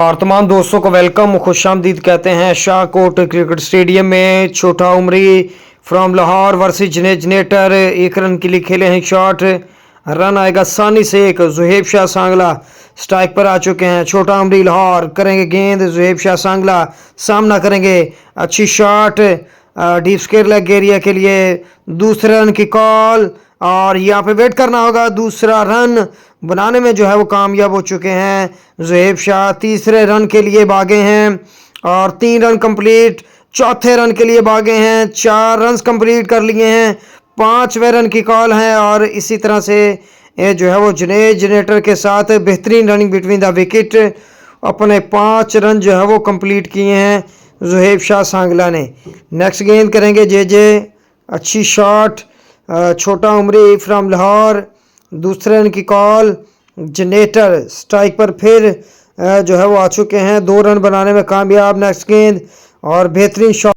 और तमाम दोस्तों को वेलकम खुशामदीद कहते हैं। शाहकोट क्रिकेट स्टेडियम में छोटा उमरी फ्रॉम लाहौर वर्सेस जनेटर 1 रन के लिए खेले हैं शॉट। रन आएगा आसानी से एक। जुहेब शाह सांगला स्ट्राइक पर आ चुके हैं। छोटा उमरी लाहौर करेंगे गेंद। जुहेब शाह सांगला सामना करेंगे। अच्छी shot deep square leg area के लिए। दूसरे रन की कॉल और यहाँ पे वेट करना होगा। दूसरा रन बनाने में जो है वो कामयाब हो चुके हैं। जुहेब शाह तीसरे रन के लिए भागे हैं और 3 रन कंप्लीट। चौथे रन के लिए भागे हैं। 4 रन कंप्लीट कर लिए हैं। 5वें रन की कॉल है और इसी तरह से ये जो है वो जनेटर के साथ बेहतरीन रनिंग बिटवीन द विकेट अपने 5 रन जो है वो कंप्लीट किए हैं जुहेब शाह सांगला ने। नेक्स्ट गेंद करेंगे जे। अच्छी शॉट छोटा उमरी फ्रॉम लाहौर। दूसरे रन की कॉल। जनेटर स्ट्राइक पर फिर जो है वो आ चुके हैं। 2 रन बनाने में कामयाब। नेक्स्ट गेंद और बेहतरीन शॉट।